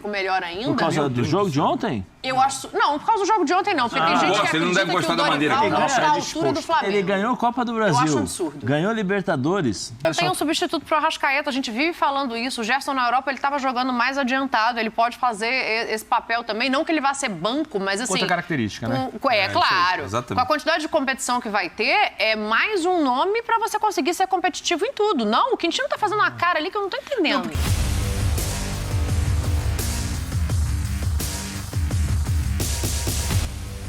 melhor ainda. Por causa do jogo de ontem? Eu acho... Não, por causa do jogo de ontem não, porque tem gente que acredita que o Dorival não está à altura do Flamengo. Ele ganhou a Copa do Brasil. Eu acho absurdo. Ganhou a Libertadores. Tem um substituto para o Arrascaeta, a gente vive falando isso. O Gerson na Europa, ele estava jogando mais adiantado, ele pode fazer esse papel também, não que ele vá ser banco, mas assim... Outra característica, né? Claro. Exatamente. Com a quantidade de competição que vai ter, é mais um nome para você conseguir ser competitivo em tudo. Não, o Quintino tá fazendo uma cara ali que eu não tô entendendo.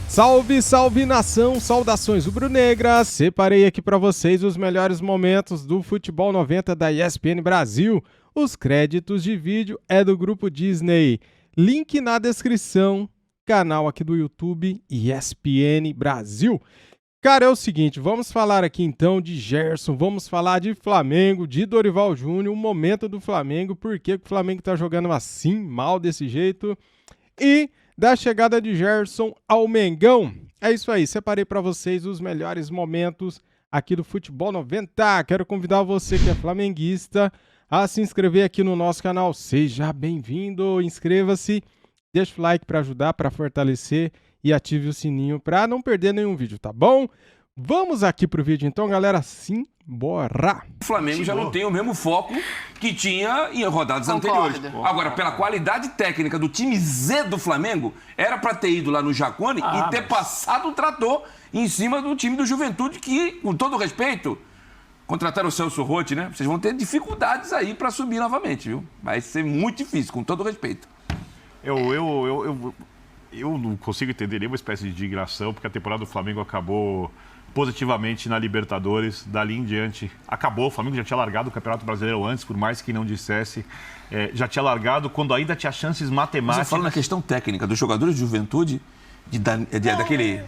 Salve, salve nação, saudações rubro-negras. Separei aqui para vocês os melhores momentos do Futebol 90 da ESPN Brasil. Os créditos de vídeo é do Grupo Disney. Link na descrição, canal aqui do YouTube ESPN Brasil. Cara, é o seguinte, vamos falar aqui então de Gerson, vamos falar de Flamengo, de Dorival Júnior, o momento do Flamengo, por que o Flamengo tá jogando assim, mal desse jeito, e da chegada de Gerson ao Mengão. É isso aí, separei para vocês os melhores momentos aqui do Futebol 90. Quero convidar você que é flamenguista a se inscrever aqui no nosso canal. Seja bem-vindo, inscreva-se, deixa o like para ajudar, para fortalecer e ative o sininho para não perder nenhum vídeo, tá bom? Vamos aqui pro vídeo então, galera, simbora! O Flamengo já não tem o mesmo foco que tinha em rodadas anteriores. Agora, pela qualidade técnica do time Z do Flamengo, era para ter ido lá no Jacone e ter passado o trator em cima do time do Juventude, que, com todo respeito, contrataram o Celso Roth, né? Vocês vão ter dificuldades aí para subir novamente, viu? Vai ser muito difícil, com todo respeito. Eu não consigo entender nenhuma espécie de indignação, porque a temporada do Flamengo acabou positivamente na Libertadores. Dali em diante, acabou. O Flamengo já tinha largado o Campeonato Brasileiro antes, por mais que não dissesse. Já tinha largado quando ainda tinha chances matemáticas. Você fala na questão técnica dos jogadores de Juventude, daquele...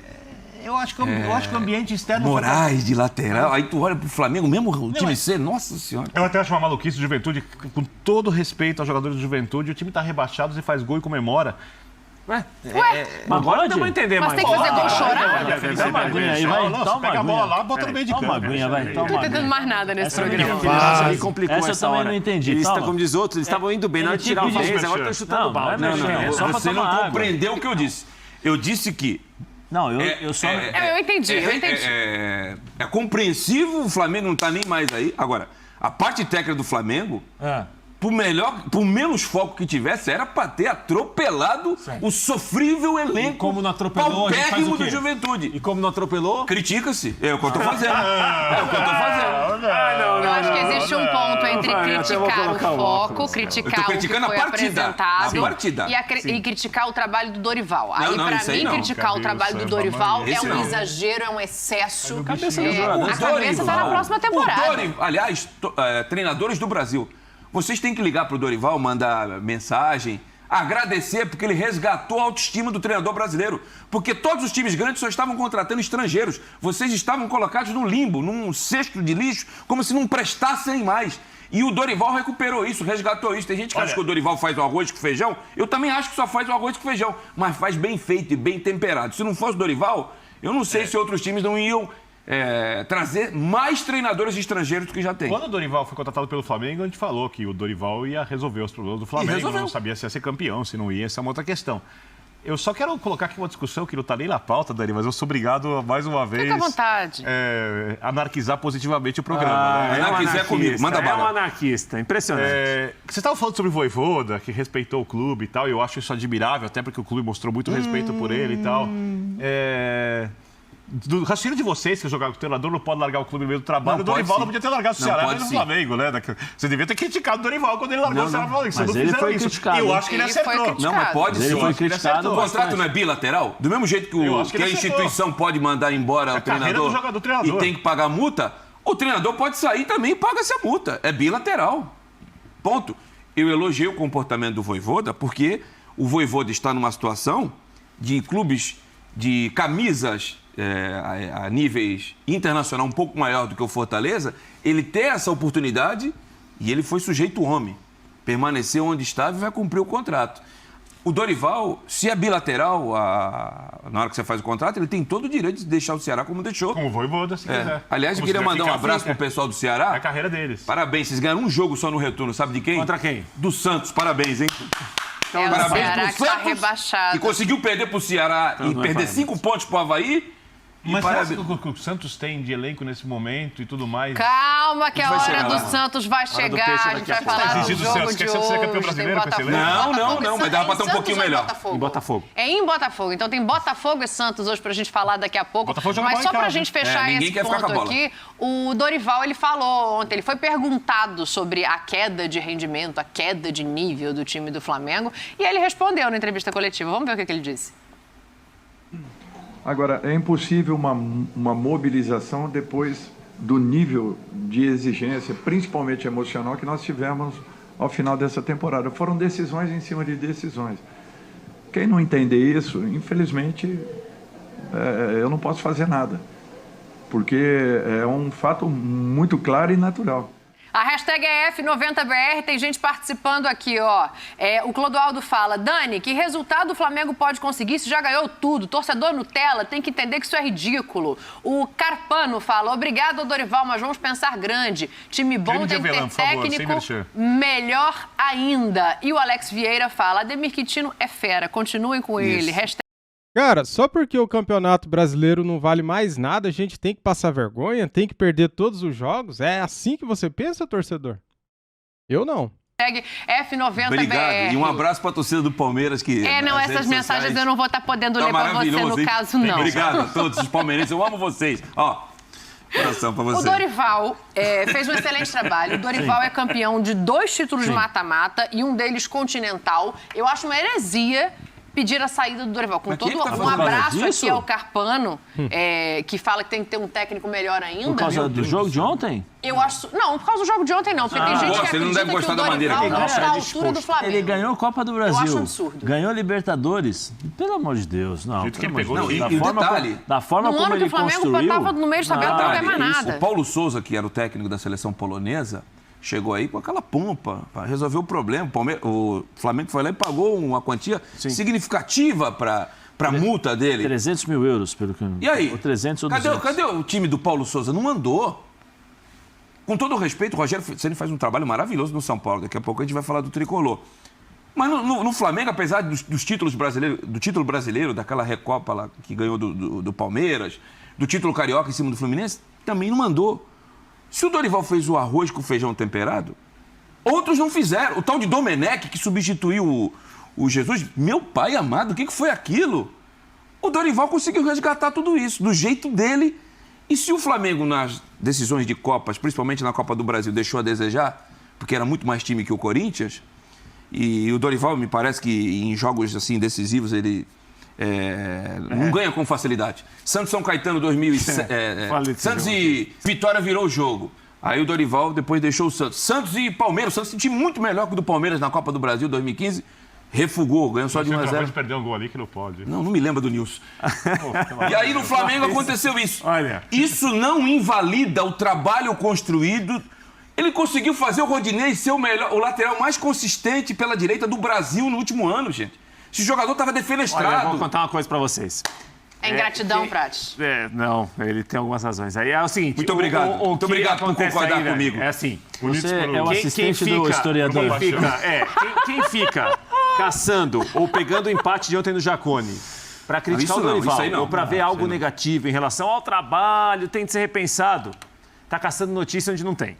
Eu acho que o ambiente externo... Moraes de lateral, aí tu olha pro Flamengo, mesmo o time C, nossa senhora. Eu até acho uma maluquice do Juventude, com todo respeito aos jogadores do Juventude, o time tá rebaixado, você faz gol e comemora. Mas agora dá pra entender, mas tem que fazer gol chorar. Dá uma aguinha aí, vai. Não, pega a bola lá, bota no meio de campo. Toma uma aguinha, vai. Não tô entendendo mais nada nesse programa. Essa complicou eu também não entendi. Eles, como diz outros, eles estavam indo bem na hora de tirar o Flamengo, agora estão chutando o balde. Não, você não compreendeu o que eu disse. Eu disse que... Não, eu só... Eu entendi. É compreensível, o Flamengo não tá nem mais aí. Agora, a parte técnica do Flamengo... Por menos foco que tivesse, era para ter atropelado o sofrível elenco. E como não atropelou, a gente faz o quê? do Juventude. E como não atropelou? Critica-se. É o que eu tô fazendo. Eu acho que existe um ponto entre criticar o foco, criticar o que foi apresentado e criticar o trabalho do Dorival. Aí, pra mim, criticar o trabalho do Dorival é um exagero, é um excesso. A cabeça tá na próxima temporada. Aliás, treinadores do Brasil, vocês têm que ligar pro Dorival, mandar mensagem, agradecer porque ele resgatou a autoestima do treinador brasileiro. Porque todos os times grandes só estavam contratando estrangeiros. Vocês estavam colocados num limbo, num cesto de lixo, como se não prestassem mais. E o Dorival recuperou isso, resgatou isso. Tem gente que acha que o Dorival faz o arroz com feijão. Eu também acho que só faz o arroz com feijão, mas faz bem feito e bem temperado. Se não fosse o Dorival, eu não sei se outros times não iam... trazer mais treinadores estrangeiros do que já tem. Quando o Dorival foi contratado pelo Flamengo, a gente falou que o Dorival ia resolver os problemas do Flamengo, não sabia se ia ser campeão, se não ia, essa é uma outra questão. Eu só quero colocar aqui uma discussão que não está nem na pauta, Dani, mas eu sou obrigado, mais uma vez... Fica à vontade. Anarquizar positivamente o programa. Anarquizar comigo, manda bala. É um anarquista, impressionante. Você estava falando sobre o Vojvoda, que respeitou o clube e tal, e eu acho isso admirável, até porque o clube mostrou muito respeito por ele e tal. Do raciocínio de vocês, que o treinador não pode largar o clube no meio do trabalho, o Dorival não podia ter largado o Ceará no Flamengo, né? Você devia ter criticado o Dorival quando ele largou o Ceará no Flamengo. Mas ele foi criticado. Eu acho que ele acertou. Não, mas pode sim. Ele foi criticado. O contrato não é bilateral? Do mesmo jeito que a instituição pode mandar embora o treinador e tem que pagar multa, o treinador pode sair também e paga essa multa. É bilateral. Ponto. Eu elogiei o comportamento do Vojvoda porque o Vojvoda está numa situação de clubes de camisas a níveis internacional um pouco maior do que o Fortaleza, ele ter essa oportunidade e ele foi sujeito homem. Permaneceu onde estava e vai cumprir o contrato. O Dorival, se é bilateral, na hora que você faz o contrato, ele tem todo o direito de deixar o Ceará como deixou. Como o Vojvoda, se quiser. Aliás, eu queria mandar um abraço pro pessoal do Ceará. É a carreira deles. Parabéns, vocês ganharam um jogo só no retorno, sabe de quem? Contra quem? Do Santos, parabéns, hein? Parabéns pro Santos, que conseguiu perder pro Ceará e perder 5 pontos pro Avaí. Mas parece que o Santos tem de elenco nesse momento e tudo mais? Calma, que a hora do Santos vai chegar. A gente vai falar do jogo de hoje. Ser campeão brasileiro com esse elenco? Não, mas dá pra estar um pouquinho melhor. Em Botafogo. É em Botafogo. Então tem Botafogo e Santos hoje pra gente falar daqui a pouco. Mas só pra gente fechar esse ponto aqui, o Dorival, ele falou ontem, ele foi perguntado sobre a queda de rendimento, a queda de nível do time do Flamengo, e ele respondeu na entrevista coletiva. Vamos ver o que ele disse. Agora, é impossível uma mobilização depois do nível de exigência, principalmente emocional, que nós tivemos ao final dessa temporada. Foram decisões em cima de decisões. Quem não entender isso, infelizmente, eu não posso fazer nada, porque é um fato muito claro e natural. A hashtag é F90BR, tem gente participando aqui, ó. O Clodoaldo fala, Dani, que resultado o Flamengo pode conseguir se já ganhou tudo? Torcedor Nutella tem que entender que isso é ridículo. O Carpano fala, obrigado, Dorival, mas vamos pensar grande. Time bom tem que ter técnico melhor ainda. E o Alex Vieira fala, Ademir Quintino é fera, continuem com ele. Hashtag... Cara, só porque o Campeonato Brasileiro não vale mais nada, a gente tem que passar vergonha, tem que perder todos os jogos? É assim que você pensa, torcedor? Eu não. F90BR. Obrigado. E um abraço pra torcida do Palmeiras que... essas mensagens eu não vou estar podendo ler pra você no caso, não. Obrigado a todos os palmeirenses, eu amo vocês. Ó, coração pra você. O Dorival fez um excelente trabalho. O Dorival é campeão de 2 títulos de mata-mata e um deles continental. Eu acho uma heresia pedir a saída do Dorival. Com todo um abraço aqui ao Carpano, que fala que tem que ter um técnico melhor ainda. Por causa do jogo de ontem? Eu acho... Não, por causa do jogo de ontem não, porque tem gente que acredita que o Dorival não está à altura do Flamengo. Ele ganhou a Copa do Brasil. Eu acho absurdo. Ganhou a Libertadores. Pelo amor de Deus, não. Que ele pegou não, e o detalhe... Da forma como ele construiu... No ano que o Flamengo estava no meio de tabela, não quer mais nada. O Paulo Souza, que era o técnico da seleção polonesa, chegou aí com aquela pompa para resolver o problema. O Flamengo foi lá e pagou uma quantia significativa para a multa dele. 300 mil euros, pelo que... E aí? Ou 300 ou 200. Cadê o time do Paulo Souza? Não andou. Com todo o respeito, o Rogério Ceni faz um trabalho maravilhoso no São Paulo. Daqui a pouco a gente vai falar do Tricolor. Mas no Flamengo, apesar dos títulos brasileiros, do título brasileiro, daquela Recopa lá que ganhou do Palmeiras, do título carioca em cima do Fluminense, também não andou. Se o Dorival fez o arroz com feijão temperado, outros não fizeram. O tal de Domenech, que substituiu o Jesus, meu pai amado, o que foi aquilo? O Dorival conseguiu resgatar tudo isso, do jeito dele. E se o Flamengo, nas decisões de Copas, principalmente na Copa do Brasil, deixou a desejar, porque era muito mais time que o Corinthians, e o Dorival, me parece que em jogos assim decisivos, ele... não ganha com facilidade. Santos São Caetano 2007. Santos e Vitória virou o jogo. Aí o Dorival depois deixou o Santos. Santos e Palmeiras. O Santos tinha muito melhor que o do Palmeiras na Copa do Brasil 2015. Refugou, ganhou só de 1-0. Perdeu um gol ali que não pode. Não me lembra do Nilson. E aí no Flamengo aconteceu isso. Olha. Isso não invalida o trabalho construído. Ele conseguiu fazer o Rodinei ser o lateral mais consistente pela direita do Brasil no último ano, gente. Esse jogador estava defenestrado. Olha, eu vou contar uma coisa pra vocês. É ingratidão, Prates. Não, ele tem algumas razões. Aí é o seguinte... Muito obrigado. Muito obrigado por concordar comigo. É assim... Você é o assistente do historiador. Quem fica caçando ou pegando o empate de ontem no Jacone para criticar o Dorival ou para ver algo negativo em relação ao trabalho, tem de ser repensado, tá caçando notícia onde não tem.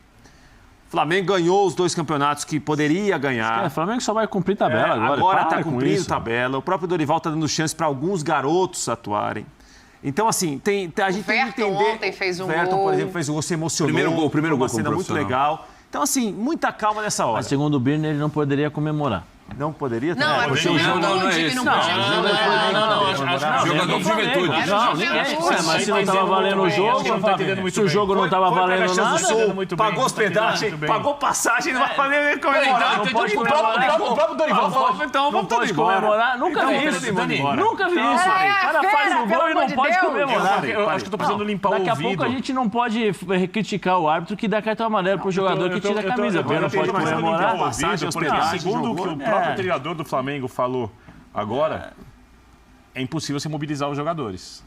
O Flamengo ganhou os 2 campeonatos que poderia ganhar. O Flamengo só vai cumprir tabela agora. Agora está cumprindo tabela. O próprio Dorival está dando chance para alguns garotos atuarem. Então, assim, a gente tem que entender... ontem fez um gol. Por exemplo, fez um gol, se emocionou. Primeiro gol uma cena muito legal. Então, assim, muita calma nessa hora. Mas segundo o Birner, ele não poderia comemorar. Não poderia? Não, era o jogador que não podia comemorar. Jogador de juventude. Mas se não estava valendo o jogo, se o jogo não estava valendo nada... Pagou hospedagem, pagou passagem, não vai poder comemorar. Não pode comemorar. O próprio Dorival falou, então vamos todos comemorar. Nunca vi isso. Nunca vi isso. O cara faz o gol e não pode comemorar. Eu acho que estou precisando limpar o ouvido. Daqui a pouco a gente não pode criticar o árbitro que dá cartão amarelo pro jogador que tira a camisa. Não pode comemorar. Segundo o que o próprio treinador do Flamengo falou agora, é impossível você mobilizar os jogadores.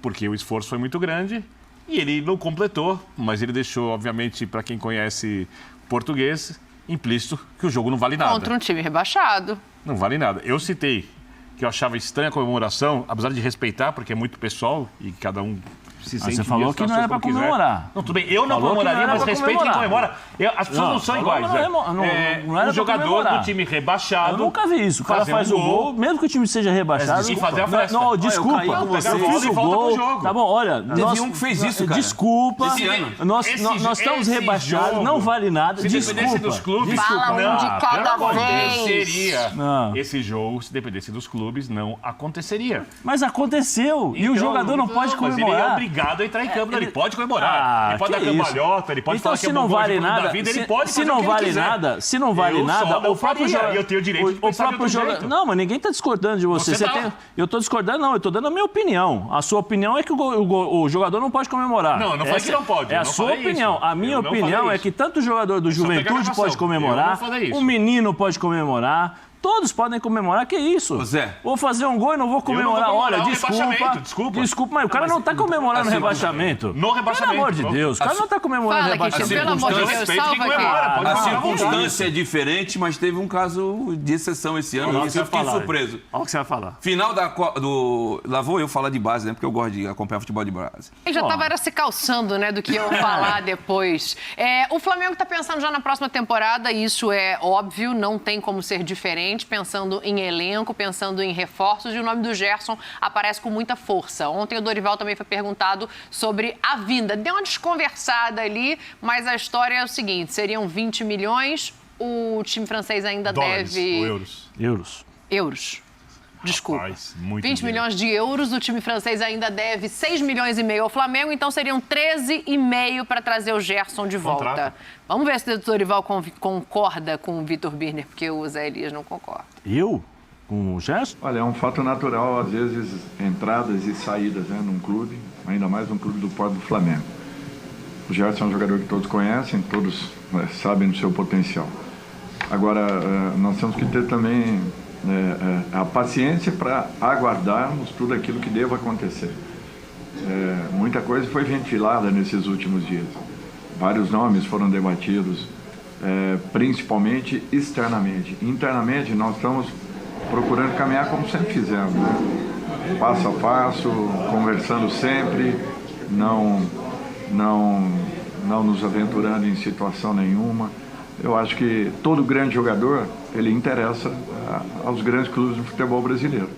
Porque o esforço foi muito grande e ele não completou, mas ele deixou, obviamente, para quem conhece português, implícito que o jogo não vale nada. Contra um time rebaixado. Não vale nada. Eu citei que eu achava estranha a comemoração, apesar de respeitar, porque é muito pessoal e cada um se sente... Você falou que não era para comemorar. Não, tudo bem. Eu não comemoraria, mas respeito quem comemora. As pessoas não são iguais. Não era um jogador do time rebaixado... Eu nunca vi isso. O cara faz o gol, mesmo que o time seja rebaixado... Sem fazer a festa. Não, desculpa. Eu fiz o gol. Tá bom, olha... Teve um que fez isso, cara. Desculpa. Esse ano. Nós estamos rebaixados, não vale nada. Se dependesse dos clubes... Fala um de cada vez. Esse jogo, se dependesse dos clubes, não aconteceria. Mas aconteceu. E o jogador não pode comemorar. Ele é obrigado a entrar em campo. Ele pode comemorar. Ele pode dar cambalhota, ele pode falar que é bom gol da vida, ele pode fazer o que ele quiser. Se não vale nada, o próprio jogador... Eu tenho o direito de pensar de outro jeito. Não, mas ninguém está discordando de você. Eu estou discordando, não. Eu estou dando a minha opinião. A sua opinião é que o jogador não pode comemorar. Não, não falei que não pode. É a sua opinião. A minha opinião é que tanto o jogador do Juventude pode comemorar, o menino pode comemorar, todos podem comemorar, que isso? Zé. Vou fazer um gol e não vou comemorar. Olha, desculpa, mas o cara não está comemorando o rebaixamento. No rebaixamento. Pelo amor de Deus, o cara não está comemorando o rebaixamento. Pelo amor de Deus, salva aqui. A circunstância é diferente, mas teve um caso de exceção esse ano. Eu fiquei surpreso. Olha o que você vai falar. Final do... Lá vou eu falar de base, né? Porque eu gosto de acompanhar futebol de base. Ele já estava se calçando, né? Do que eu falar depois. O Flamengo está pensando já na próxima temporada, isso é óbvio, não tem como ser diferente. Pensando em elenco, pensando em reforços, e o nome do Gerson aparece com muita força. Ontem o Dorival também foi perguntado sobre a vinda. Deu uma desconversada ali, mas a história é o seguinte, seriam 20 milhões, o time francês ainda deve... Euros. Desculpa. Rapaz, 20 milhões de euros, o time francês ainda deve 6 milhões e meio ao Flamengo, então seriam 13,5 para trazer o Gerson de volta. Contrato. Vamos ver se o Dorival concorda com o Vitor Birner, porque o Zé Elias não concorda. Eu? Com o Gerson? Olha, é um fato natural, às vezes, entradas e saídas, né, num clube, ainda mais num clube do porte do Flamengo. O Gerson é um jogador que todos conhecem, todos sabem do seu potencial. Agora, nós temos que ter também... a paciência para aguardarmos tudo aquilo que deva acontecer. Muita coisa foi ventilada nesses últimos dias. Vários nomes foram debatidos, principalmente externamente. Internamente, nós estamos procurando caminhar como sempre fizemos, né? Passo a passo, conversando sempre, não nos aventurando em situação nenhuma. Eu acho que todo grande jogador, ele interessa aos grandes clubes do futebol brasileiro.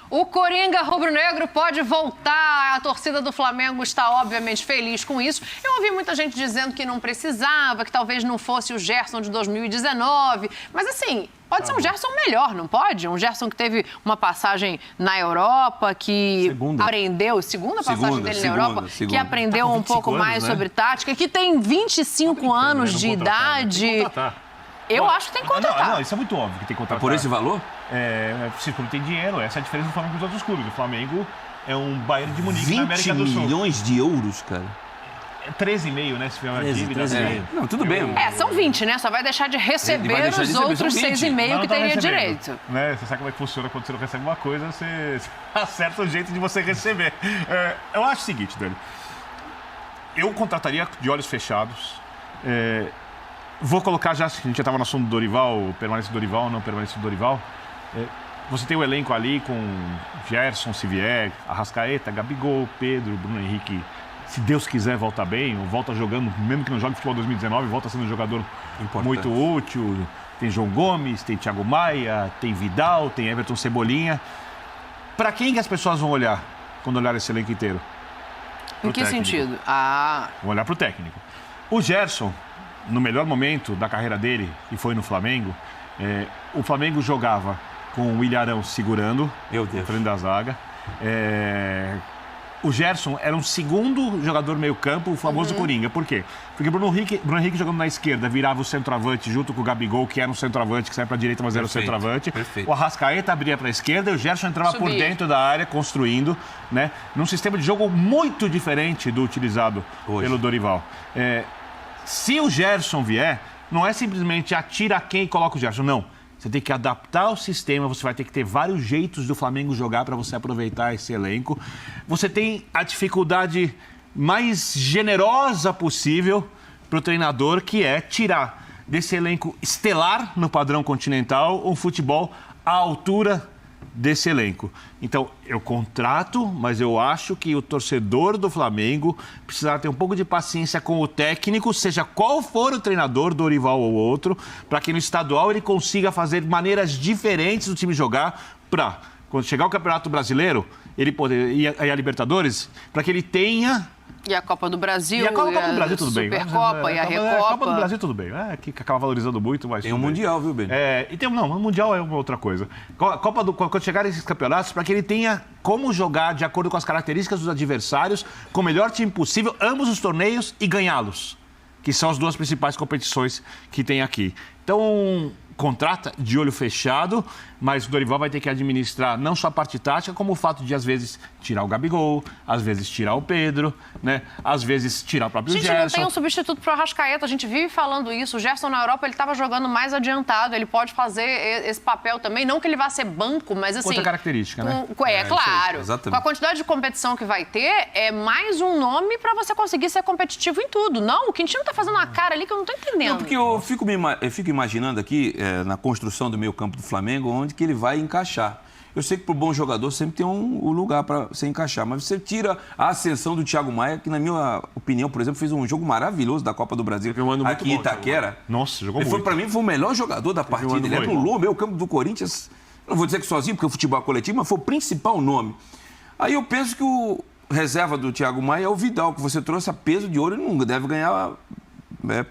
O Coringa rubro-negro pode voltar. A torcida do Flamengo está, obviamente, feliz com isso. Eu ouvi muita gente dizendo que não precisava, que talvez não fosse o Gerson de 2019. Mas, assim, pode ser um Gerson melhor, não pode? Um Gerson que teve uma passagem na Europa, que aprendeu... Segunda passagem dele na Europa, que aprendeu um pouco mais sobre tática, que tem 25 anos de idade. Eu acho que tem que contratar. Não, isso é muito óbvio que tem que contratar. Por esse valor? Se o clube tem dinheiro, essa é a diferença do Flamengo com os outros clubes. O Flamengo é um Bayern de Munique na América do Sul. 20 milhões de euros, cara? 13,5, né? Se tiver uma dívida. Não, tudo bem. São 20, né? Só vai deixar de receber os outros 6,5 que teria direito. Né? Você sabe como é que funciona quando você não recebe uma coisa, você acerta o jeito de você receber. Eu acho o seguinte, Dani. Eu contrataria de olhos fechados. Vou colocar já, a gente já estava no assunto do Dorival, permanece do Dorival ou não permanece do Dorival. Você tem o elenco ali com Gerson, se vier, Arrascaeta, Gabigol, Pedro, Bruno Henrique. Se Deus quiser, volta bem, ou volta jogando, mesmo que não jogue futebol 2019, volta sendo um jogador muito útil. Tem João Gomes, tem Thiago Maia, tem Vidal, tem Everton Cebolinha. Para quem que as pessoas vão olhar quando olhar esse elenco inteiro? Em que sentido? Vão olhar para o técnico. O Gerson, no melhor momento da carreira dele, que foi no Flamengo, o Flamengo jogava com o Ilharão segurando, frente da zaga. O Gerson era um segundo jogador meio-campo, o famoso Coringa. Por quê? Porque Bruno Henrique jogando na esquerda virava o centroavante junto com o Gabigol, que era um centroavante que saia para a direita, mas era o centroavante. Perfeito. O Arrascaeta abria para a esquerda e o Gerson entrava por dentro da área, construindo, né? Num sistema de jogo muito diferente do utilizado pelo Dorival. Se o Gerson vier, não é simplesmente atira quem e coloca o Gerson, não. Você tem que adaptar o sistema, você vai ter que ter vários jeitos do Flamengo jogar para você aproveitar esse elenco. Você tem a dificuldade mais generosa possível para o treinador, que é tirar desse elenco estelar no padrão continental, um futebol à altura desse elenco. Então, eu contrato, mas eu acho que o torcedor do Flamengo precisará ter um pouco de paciência com o técnico, seja qual for o treinador, Dorival ou outro, para que no estadual ele consiga fazer maneiras diferentes do time jogar para, quando chegar o Campeonato Brasileiro, ele poder ir a Libertadores, para que ele tenha... E a Copa do Brasil, e a Copa do Brasil, tudo bem. Supercopa e a Recopa. A Copa do Brasil, tudo bem. Que acaba valorizando muito, mas... Tem um Mundial, viu, Ben? O Mundial é uma outra coisa. Quando chegar esses campeonatos, para que ele tenha como jogar de acordo com as características dos adversários, com o melhor time possível, ambos os torneios e ganhá-los, que são as duas principais competições que tem aqui. Então, contrata de olho fechado, mas o Dorival vai ter que administrar não só a parte tática, como o fato de, às vezes, tirar o Gabigol, às vezes tirar o Pedro, né? Às vezes tirar o próprio Gerson. Não tem um substituto para o Arrascaeta, a gente vive falando isso. O Gerson na Europa, ele estava jogando mais adiantado, ele pode fazer esse papel também, não que ele vá ser banco, mas assim... Outra característica, né? Claro. Exatamente. Com a quantidade de competição que vai ter, é mais um nome para você conseguir ser competitivo em tudo. Não, o Quintino tá fazendo uma cara ali que eu não tô entendendo. Não, porque eu fico imaginando aqui, na construção do meio campo do Flamengo, onde que ele vai encaixar. Eu sei que para o bom jogador sempre tem um lugar para você encaixar, mas você tira a ascensão do Thiago Maia, que na minha opinião, por exemplo, fez um jogo maravilhoso da Copa do Brasil aqui em Itaquera. Nossa, jogou muito. Para mim foi o melhor jogador da partida. Ele anulou o meio campo do Corinthians, não vou dizer que sozinho, porque o futebol é coletivo, mas foi o principal nome. Aí eu penso que o reserva do Thiago Maia é o Vidal, que você trouxe a peso de ouro e não deve ganhar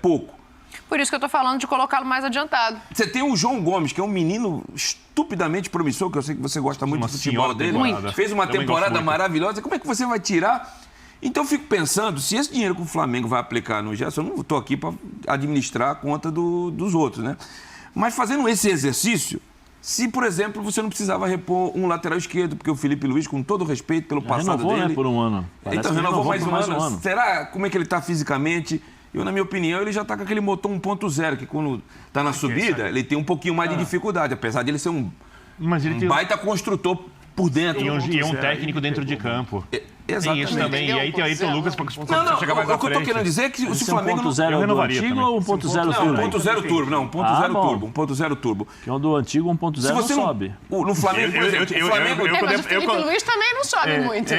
pouco. Por isso que eu tô falando de colocá-lo mais adiantado. Você tem o João Gomes, que é um menino estupidamente promissor, que eu sei que você gosta muito do futebol dele. Fez uma temporada maravilhosa. Como é que você vai tirar? Então eu fico pensando, se esse dinheiro que o Flamengo vai aplicar no Gerson, eu não estou aqui para administrar a conta dos outros, né? Mas fazendo esse exercício, se, por exemplo, você não precisava repor um lateral esquerdo, porque o Felipe Luiz, com todo o respeito pelo passado renovou, dele... né, por um ano. Então renovou mais um ano. Será como é que ele está fisicamente? Na minha opinião, ele já está com aquele motor 1.0, que quando está na subida, ele tem um pouquinho mais de dificuldade, apesar de ele ser um baita construtor por dentro. E um técnico dentro de campo. Exatamente. Tem isso também. E aí tem o Ayrton Lucas para chegar mais à frente. O que eu estou querendo dizer é que se o Flamengo... 1.0 do antigo ou 1.0 turbo? Não, 1.0 turbo. Não, 1.0 turbo. 1.0 turbo. Que é o do antigo, 1.0 não sobe. No Flamengo, por exemplo... Mas o Felipe Luiz também não sobe muito.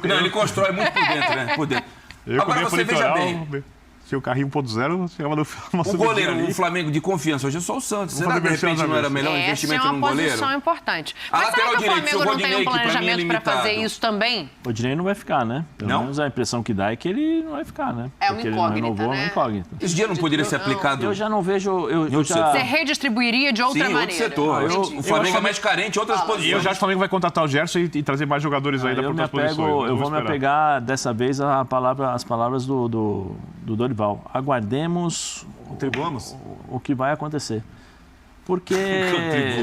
Não, ele constrói muito por dentro, né? Por dentro. Agora você veja bem... Se o carrinho 1.0, chegava no o goleiro, o Flamengo de confiança, hoje é só o Santos. Será que de repente não era melhor investimento num goleiro? Essa é uma posição importante. Mas será que o Flamengo não tem um planejamento para fazer isso também? O Rodinei não vai ficar, né? Pelo menos a impressão que dá é que ele não vai ficar, né? É uma incógnita, né? incógnita. Esse dia não poderia ser aplicado... Eu já não vejo... Você redistribuiria de outra maneira. Sim, outro setor. O Flamengo é mais carente em outras posições. Eu já acho que o Flamengo vai contratar o Gerson e trazer mais jogadores aí da outras posições. Eu vou me apegar, dessa vez, às palavras do Dorival. Aguardemos o que vai acontecer. Porque...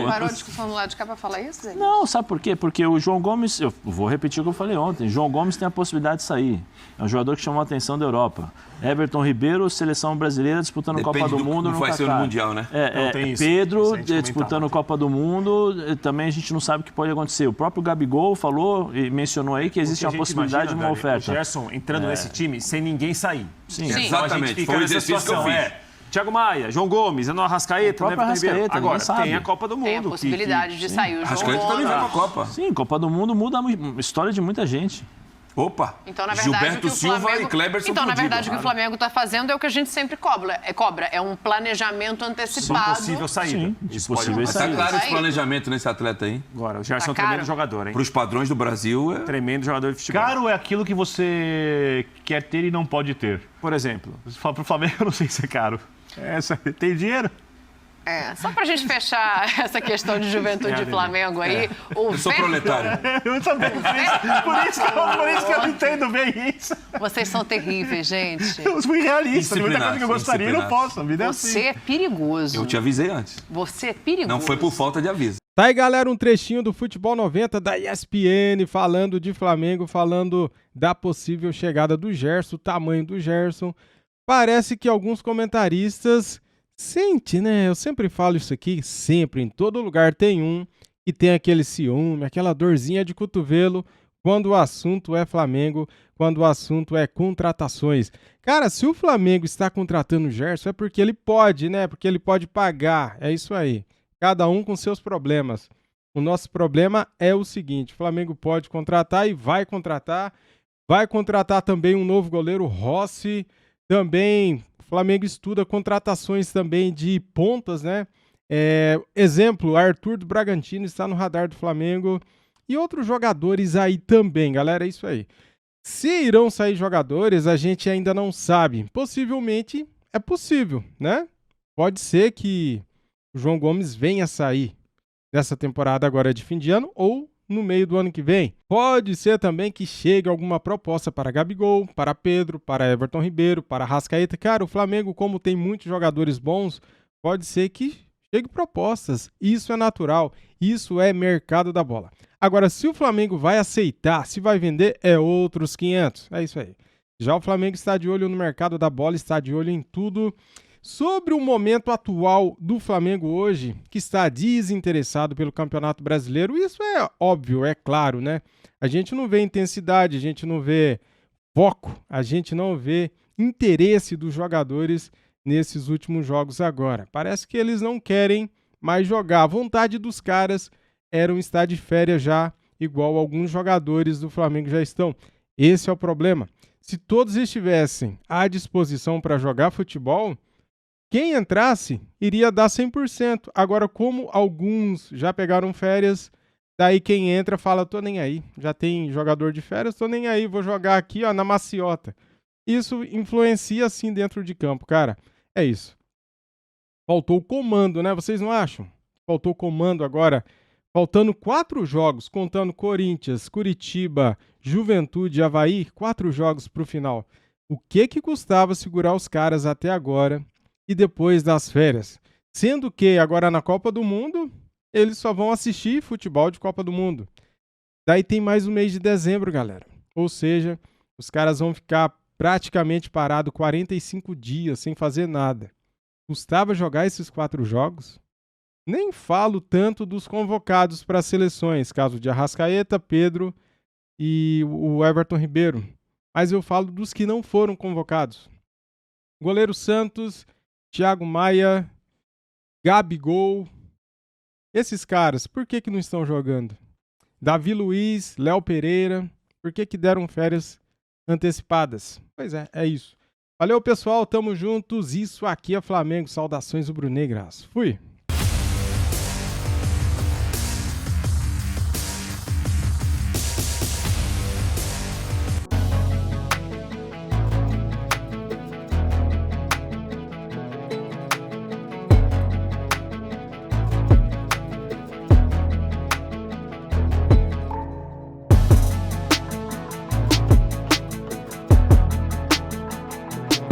Parou a discussão do lado de cá para falar isso, Zé? Não, sabe por quê? Porque o João Gomes, eu vou repetir o que eu falei ontem, João Gomes tem a possibilidade de sair. É um jogador que chamou a atenção da Europa. Everton Ribeiro, seleção brasileira, disputando Copa do Mundo no Qatar. Vai ser no Mundial, né? Pedro, disputando Copa do Mundo, também a gente não sabe o que pode acontecer. O próprio Gabigol falou e mencionou aí que existe uma possibilidade de uma oferta. O Gerson entrando nesse time sem ninguém sair. Sim. Exatamente. Foi o exercício que eu fiz. Thiago Maia, João Gomes, no Arrascaeta, Arrascaeta. Agora, tem a Copa do Mundo. Tem a possibilidade de sair o João Gomes. Arrascaeta também vai pra Copa. Sim, Copa do Mundo muda a história de muita gente. Opa! Então, na verdade, Gilberto Silva e Kleberson. Então, na verdade, o que o Flamengo está fazendo é o que a gente sempre cobra. É um planejamento antecipado. Possível saída. Sim, de possível saída. Está claro esse planejamento nesse atleta aí? Agora, o Gerson é um tremendo jogador, hein? Para os padrões do Brasil, Tremendo jogador de futebol. Caro é aquilo que você quer ter e não pode ter. Por exemplo. Você fala pro Flamengo, eu não sei se é caro. Tem dinheiro? Só pra gente fechar essa questão de juventude de Flamengo aí. Eu sou proletário. Eu também. Por isso que eu entendo bem isso. Vocês são terríveis, gente. Eu fui realista. Tem muita coisa que eu gostaria e não posso. A vida é assim. Você é perigoso. Eu te avisei antes. Você é perigoso. Não foi por falta de aviso. Tá aí, galera, um trechinho do Futebol 90 da ESPN, falando de Flamengo, falando da possível chegada do Gerson, o tamanho do Gerson. Parece que alguns comentaristas... Sente, né? Eu sempre falo isso aqui, sempre, em todo lugar tem um que tem aquele ciúme, aquela dorzinha de cotovelo quando o assunto é Flamengo, quando o assunto é contratações. Cara, se o Flamengo está contratando o Gerson é porque ele pode, né? Porque ele pode pagar. É isso aí. Cada um com seus problemas. O nosso problema é o seguinte, o Flamengo pode contratar e vai contratar. Vai contratar também um novo goleiro, Rossi. Também o Flamengo estuda contratações também de pontas, né? Exemplo, Arthur do Bragantino está no radar do Flamengo. E outros jogadores aí também, galera, é isso aí. Se irão sair jogadores, a gente ainda não sabe. Possivelmente é possível, né? Pode ser que o João Gomes venha a sair dessa temporada agora de fim de ano ou no meio do ano que vem. Pode ser também que chegue alguma proposta para Gabigol, para Pedro, para Everton Ribeiro, para Arrascaeta. Cara, o Flamengo, como tem muitos jogadores bons, pode ser que chegue propostas. Isso é natural, isso é mercado da bola. Agora, se o Flamengo vai aceitar, se vai vender, é outros 500. É isso aí. Já o Flamengo está de olho no mercado da bola, está de olho em tudo. Sobre o momento atual do Flamengo hoje, que está desinteressado pelo Campeonato Brasileiro, isso é óbvio, é claro, né? A gente não vê intensidade, a gente não vê foco, a gente não vê interesse dos jogadores nesses últimos jogos agora. Parece que eles não querem mais jogar. A vontade dos caras era estar de férias já, igual alguns jogadores do Flamengo já estão. Esse é o problema. Se todos estivessem à disposição para jogar futebol, quem entrasse iria dar 100%. Agora, como alguns já pegaram férias, daí quem entra fala, tô nem aí. Já tem jogador de férias, tô nem aí, vou jogar aqui ó, na maciota. Isso influencia sim dentro de campo, cara. É isso. Faltou comando, né? Vocês não acham? Faltou comando agora. Faltando 4 jogos, contando Corinthians, Curitiba, Juventude e Avaí, 4 jogos para o final. O que custava segurar os caras até agora e depois das férias? Sendo que agora na Copa do Mundo, eles só vão assistir futebol de Copa do Mundo. Daí tem mais um mês de dezembro, galera. Ou seja, os caras vão ficar praticamente parados 45 dias sem fazer nada. Custava jogar esses 4 jogos? Nem falo tanto dos convocados para as seleções, caso de Arrascaeta, Pedro e o Everton Ribeiro. Mas eu falo dos que não foram convocados. Goleiro Santos, Thiago Maia, Gabigol. Esses caras, por que não estão jogando? Davi Luiz, Léo Pereira, por que deram férias antecipadas? Pois é isso. Valeu, pessoal, tamo juntos. Isso aqui é Flamengo. Saudações rubro-negras. Fui!